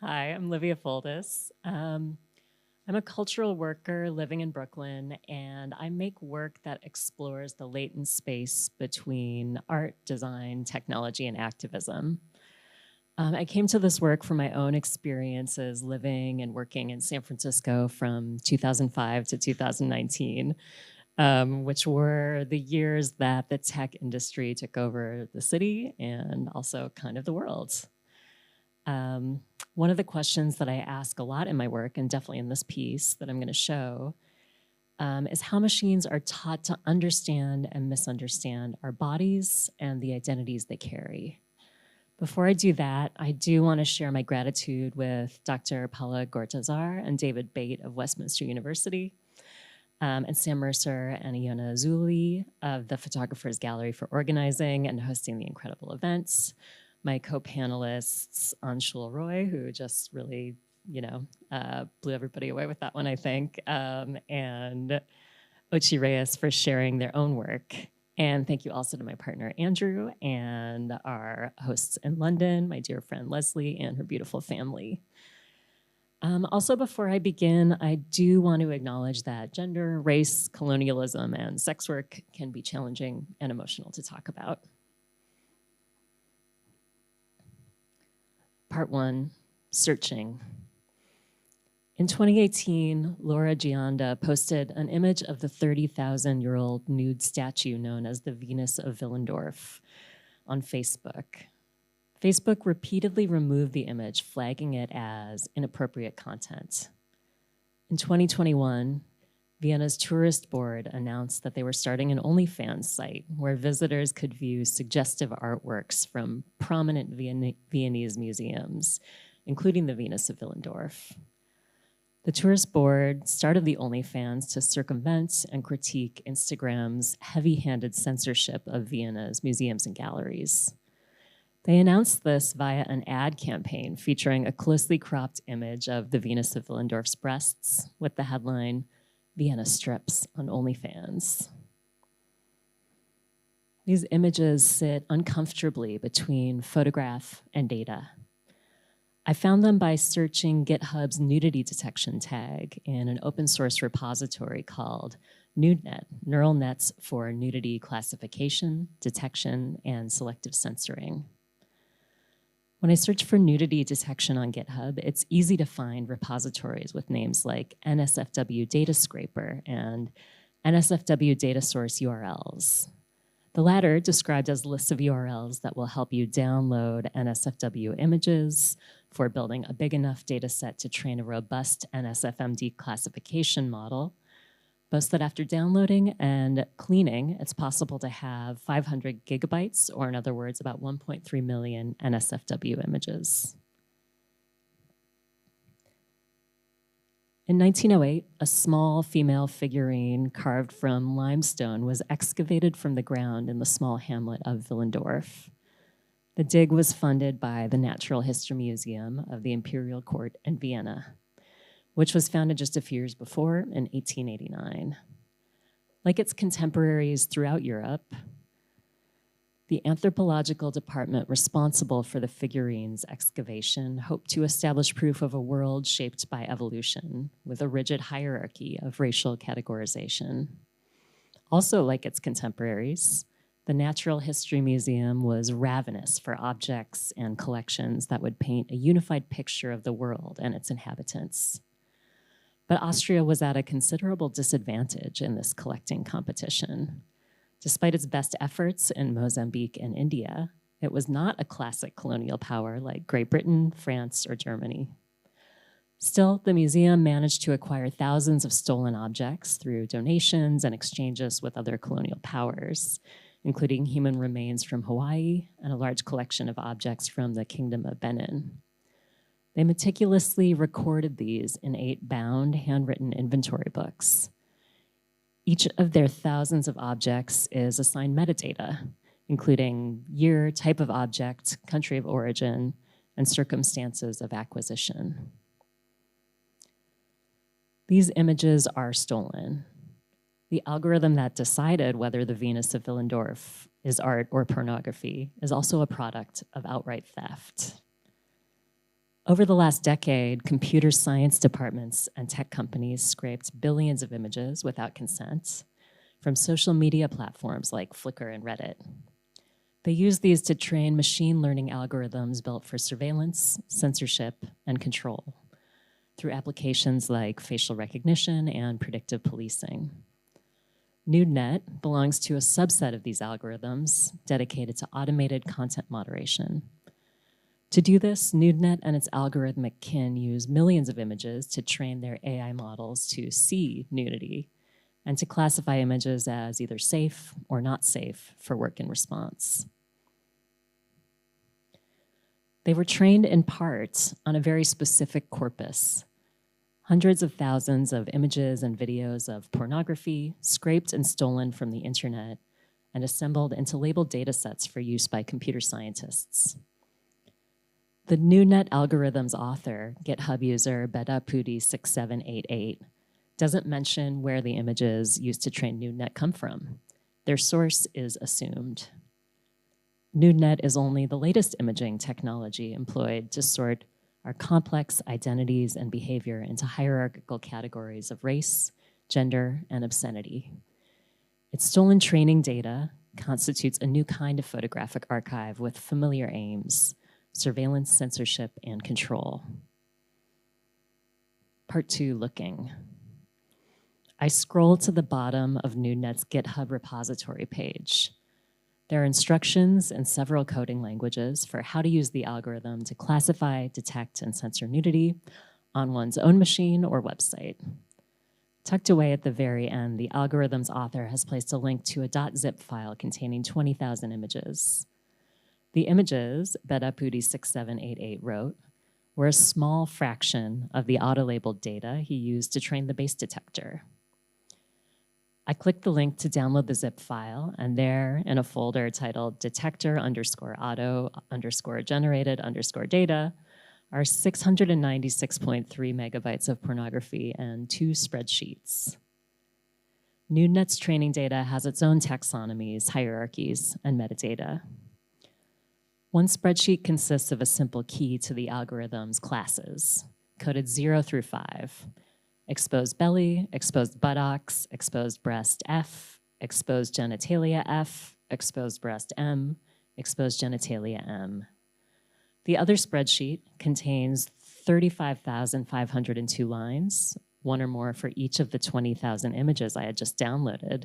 Hi, I'm Livia Foldes. I'm a cultural worker living in Brooklyn, and I make work that explores the latent space between art, design, technology, and activism. I came to this work from my own experiences living and working in San Francisco from 2005 to 2019, which were the years that the tech industry took over the city and also kind of the world. One of the questions that I ask a lot in my work, and definitely in this piece that I'm going to show, is how machines are taught to understand and misunderstand our bodies and the identities they carry. Before I do that, I do want to share my gratitude with Dr. Paula Gortazar and David Bate of Westminster University, and Sam Mercer and Iona Zuli of the Photographers Gallery for organizing and hosting the incredible events. My co-panelists, Anshul Roy, who just really, blew everybody away with that one, I think, and Ochi Reyes for sharing their own work. And thank you also to my partner, Andrew, and our hosts in London, my dear friend Leslie and her beautiful family. Also, before I begin, I do want to acknowledge that gender, race, colonialism, and sex work can be challenging and emotional to talk about. Part 1, Searching. In 2018, Laura Gianda posted an image of the 30,000-year-old nude statue known as the Venus of Willendorf on Facebook. Facebook repeatedly removed the image, flagging it as inappropriate content. In 2021, Vienna's tourist board announced that they were starting an OnlyFans site where visitors could view suggestive artworks from prominent Viennese museums, including the Venus of Willendorf. The tourist board started the OnlyFans to circumvent and critique Instagram's heavy-handed censorship of Vienna's museums and galleries. They announced this via an ad campaign featuring a closely cropped image of the Venus of Willendorf's breasts with the headline, Vienna strips on OnlyFans. These images sit uncomfortably between photograph and data. I found them by searching GitHub's nudity detection tag in an open source repository called NudeNet, Neural Nets for Nudity Classification, Detection, and Selective Censoring. When I search for nudity detection on GitHub, it's easy to find repositories with names like NSFW Data Scraper and NSFW Data Source URLs. The latter described as lists of URLs that will help you download NSFW images for building a big enough data set to train a robust NSFMD classification model, boasts that after downloading and cleaning, it's possible to have 500 gigabytes, or in other words, about 1.3 million NSFW images. In 1908, a small female figurine carved from limestone was excavated from the ground in the small hamlet of Willendorf. The dig was funded by the Natural History Museum of the Imperial Court in Vienna, which was founded just a few years before in 1889. Like its contemporaries throughout Europe, the anthropological department responsible for the figurine's excavation hoped to establish proof of a world shaped by evolution with a rigid hierarchy of racial categorization. Also, like its contemporaries, the Natural History Museum was ravenous for objects and collections that would paint a unified picture of the world and its inhabitants. But Austria was at a considerable disadvantage in this collecting competition. Despite its best efforts in Mozambique and India, it was not a classic colonial power like Great Britain, France, or Germany. Still, the museum managed to acquire thousands of stolen objects through donations and exchanges with other colonial powers, including human remains from Hawaii and a large collection of objects from the Kingdom of Benin. They meticulously recorded these in 8 bound, handwritten inventory books. Each of their thousands of objects is assigned metadata, including year, type of object, country of origin, and circumstances of acquisition. These images are stolen. The algorithm that decided whether the Venus of Willendorf is art or pornography is also a product of outright theft. Over the last decade, computer science departments and tech companies scraped billions of images without consent from social media platforms like Flickr and Reddit. They use these to train machine learning algorithms built for surveillance, censorship, and control through applications like facial recognition and predictive policing. NudeNet belongs to a subset of these algorithms dedicated to automated content moderation. To do this, NudeNet and its algorithmic kin use millions of images to train their AI models to see nudity and to classify images as either safe or not safe for work and response. They were trained in part on a very specific corpus, hundreds of thousands of images and videos of pornography scraped and stolen from the internet and assembled into labeled datasets for use by computer scientists. The NudeNet algorithm's author, GitHub user Bedapudi6788, doesn't mention where the images used to train NudeNet come from. Their source is assumed. NudeNet is only the latest imaging technology employed to sort our complex identities and behavior into hierarchical categories of race, gender, and obscenity. Its stolen training data constitutes a new kind of photographic archive with familiar aims: surveillance, censorship, and control. Part 2, looking. I scroll to the bottom of NudeNet's GitHub repository page. There are instructions in several coding languages for how to use the algorithm to classify, detect, and censor nudity on one's own machine or website. Tucked away at the very end, the algorithm's author has placed a link to a .zip file containing 20,000 images. The images, Bedapudi6788 wrote, were a small fraction of the auto-labeled data he used to train the base detector. I clicked the link to download the zip file, and there, in a folder titled detector_auto_generated_data, are 696.3 megabytes of pornography and 2 spreadsheets. NudeNet's training data has its own taxonomies, hierarchies, and metadata. One spreadsheet consists of a simple key to the algorithm's classes, coded 0 through 5. Exposed belly, exposed buttocks, exposed breast F, exposed genitalia F, exposed breast M, exposed genitalia M. The other spreadsheet contains 35,502 lines, one or more for each of the 20,000 images I had just downloaded,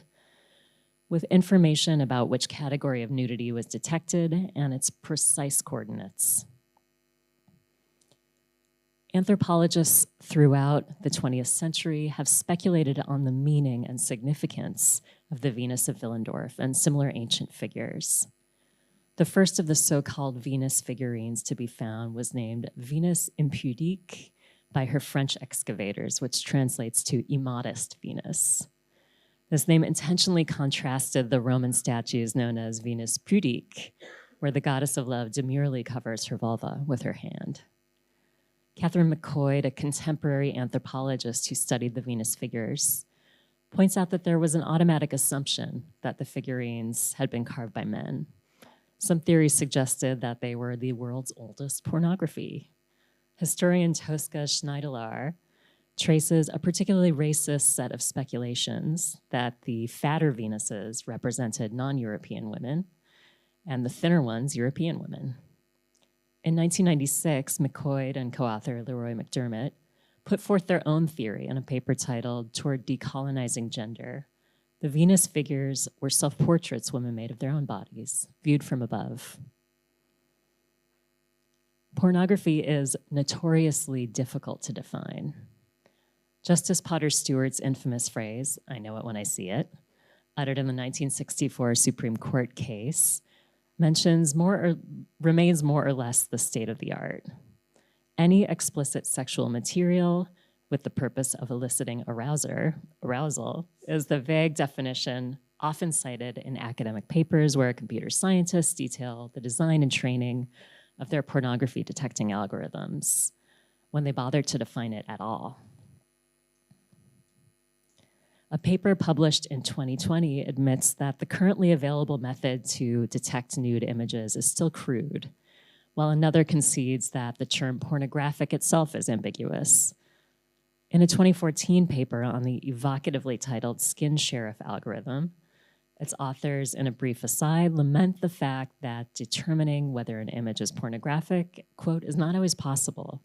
with information about which category of nudity was detected and its precise coordinates. Anthropologists throughout the 20th century have speculated on the meaning and significance of the Venus of Willendorf and similar ancient figures. The first of the so-called Venus figurines to be found was named Venus impudique by her French excavators, which translates to immodest Venus. This name intentionally contrasted the Roman statues known as Venus pudique, where the goddess of love demurely covers her vulva with her hand. Catherine McCoy, a contemporary anthropologist who studied the Venus figures, points out that there was an automatic assumption that the figurines had been carved by men. Some theories suggested that they were the world's oldest pornography. Historian Tosca Schneidelar traces a particularly racist set of speculations that the fatter Venuses represented non-European women and the thinner ones, European women. In 1996, McCoy and co-author Leroy McDermott put forth their own theory in a paper titled Toward Decolonizing Gender. The Venus figures were self-portraits women made of their own bodies, viewed from above. Pornography is notoriously difficult to define. Justice Potter Stewart's infamous phrase, "I know it when I see it," uttered in the 1964 Supreme Court case, remains more or less the state of the art. Any explicit sexual material with the purpose of eliciting arousal is the vague definition often cited in academic papers where computer scientists detail the design and training of their pornography detecting algorithms, when they bother to define it at all. A paper published in 2020 admits that the currently available method to detect nude images is still crude, while another concedes that the term pornographic itself is ambiguous. In a 2014 paper on the evocatively titled Skin Sheriff algorithm, its authors, in a brief aside, lament the fact that determining whether an image is pornographic, quote, is not always possible.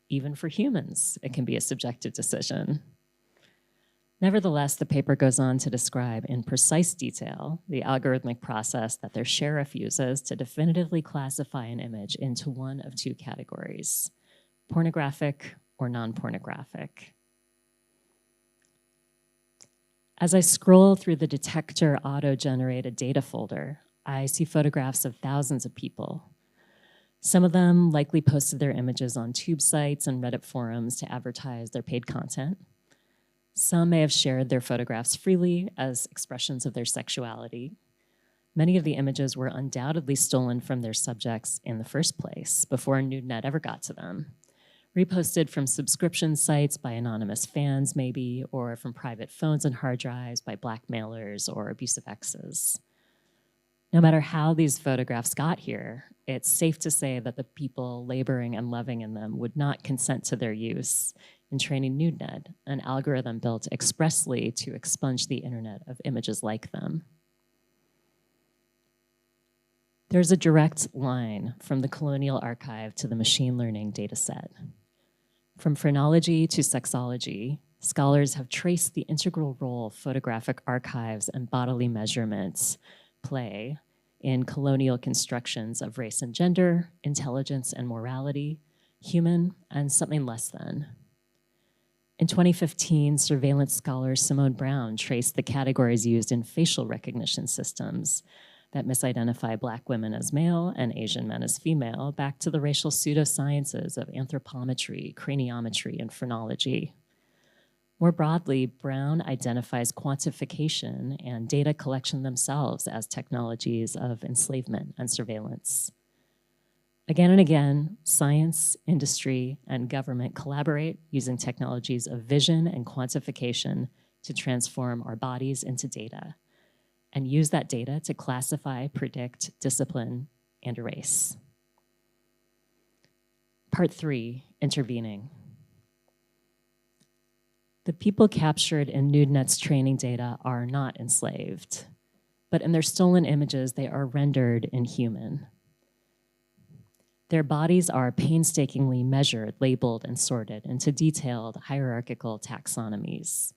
Even for humans, it can be a subjective decision. Nevertheless, the paper goes on to describe in precise detail the algorithmic process that their sheriff uses to definitively classify an image into one of two categories, pornographic or non-pornographic. As I scroll through the detector auto-generated data folder, I see photographs of thousands of people. Some of them likely posted their images on tube sites and Reddit forums to advertise their paid content. Some may have shared their photographs freely as expressions of their sexuality. Many of the images were undoubtedly stolen from their subjects in the first place, before NudeNet ever got to them. Reposted from subscription sites by anonymous fans, maybe, or from private phones and hard drives by blackmailers or abusive exes. No matter how these photographs got here, it's safe to say that the people laboring and loving in them would not consent to their use in training NudeNet, an algorithm built expressly to expunge the internet of images like them. There's a direct line from the Colonial archive to the machine learning dataset. From phrenology to sexology, scholars have traced the integral role photographic archives and bodily measurements play in colonial constructions of race and gender, intelligence and morality, human and something less than. In 2015, surveillance scholar Simone Brown traced the categories used in facial recognition systems that misidentify Black women as male and Asian men as female back to the racial pseudosciences of anthropometry, craniometry, and phrenology. More broadly, Brown identifies quantification and data collection themselves as technologies of enslavement and surveillance. Again and again, science, industry, and government collaborate using technologies of vision and quantification to transform our bodies into data, and use that data to classify, predict, discipline, and erase. Part 3, intervening. The people captured in NudeNet's training data are not enslaved, but in their stolen images, they are rendered inhuman. Their bodies are painstakingly measured, labeled, and sorted into detailed hierarchical taxonomies.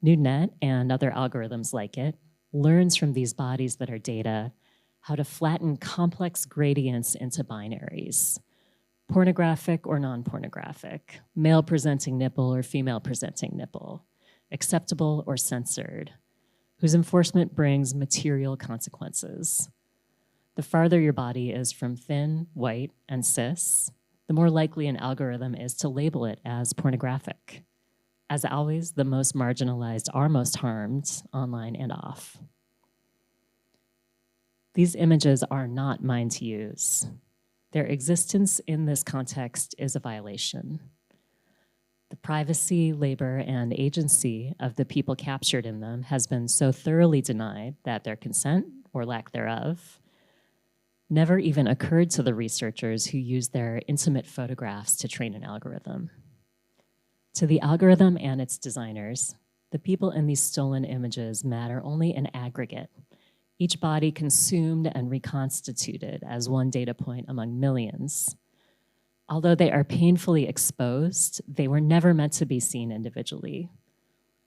NudeNet and other algorithms like it learns from these bodies that are data how to flatten complex gradients into binaries, pornographic or non-pornographic, male-presenting nipple or female-presenting nipple, acceptable or censored, whose enforcement brings material consequences. The farther your body is from thin, white, and cis, the more likely an algorithm is to label it as pornographic. As always, the most marginalized are most harmed, online and off. These images are not mine to use. Their existence in this context is a violation. The privacy, labor, and agency of the people captured in them has been so thoroughly denied that their consent, or lack thereof, never even occurred to the researchers who used their intimate photographs to train an algorithm. To the algorithm and its designers, the people in these stolen images matter only in aggregate, each body consumed and reconstituted as one data point among millions. Although they are painfully exposed, they were never meant to be seen individually.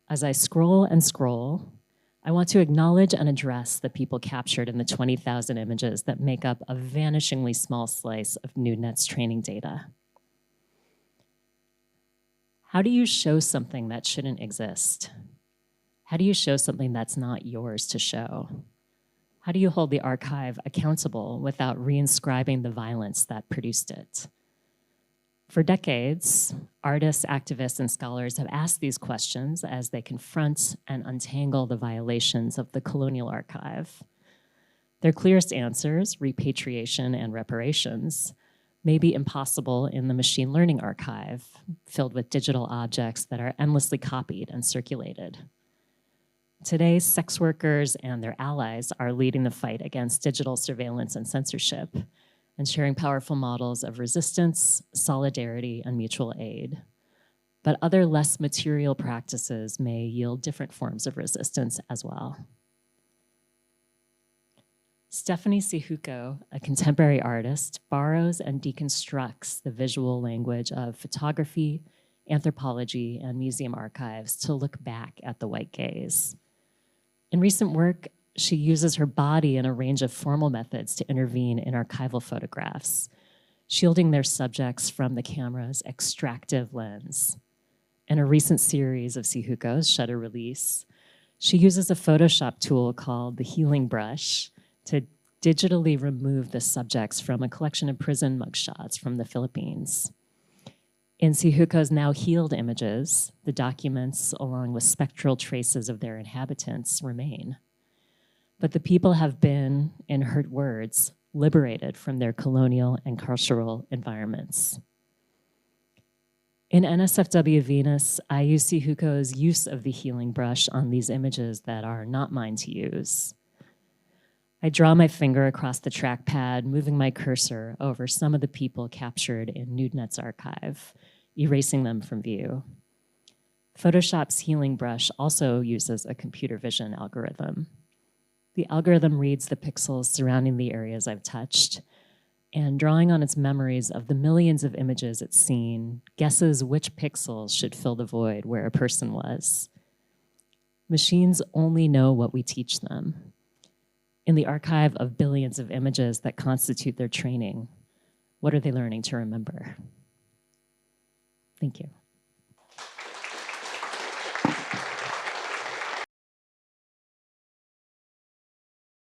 As I scroll and scroll, I want to acknowledge and address the people captured in the 20,000 images that make up a vanishingly small slice of NudeNet's training data. How do you show something that shouldn't exist? How do you show something that's not yours to show? How do you hold the archive accountable without reinscribing the violence that produced it? For decades, artists, activists, and scholars have asked these questions as they confront and untangle the violations of the colonial archive. Their clearest answers, repatriation and reparations, may be impossible in the machine learning archive, filled with digital objects that are endlessly copied and circulated. Today, sex workers and their allies are leading the fight against digital surveillance and censorship, and sharing powerful models of resistance, solidarity, and mutual aid. But other less material practices may yield different forms of resistance as well. Stephanie Sihuko, a contemporary artist, borrows and deconstructs the visual language of photography, anthropology, and museum archives to look back at the white gaze. In recent work, she uses her body and a range of formal methods to intervene in archival photographs, shielding their subjects from the camera's extractive lens. In a recent series of Sihuko's Shutter release, she uses a Photoshop tool called the healing brush to digitally remove the subjects from a collection of prison mugshots from the Philippines. In Sihuko's now healed images, the documents, along with spectral traces of their inhabitants, remain. But the people have been, in her words, liberated from their colonial and carceral environments. In NSFW Venus, I use Sihuko's use of the healing brush on these images that are not mine to use. I draw my finger across the trackpad, moving my cursor over some of the people captured in NudeNet's archive, erasing them from view. Photoshop's healing brush also uses a computer vision algorithm. The algorithm reads the pixels surrounding the areas I've touched, and drawing on its memories of the millions of images it's seen, guesses which pixels should fill the void where a person was. Machines only know what we teach them. In the archive of billions of images that constitute their training, what are they learning to remember? Thank you.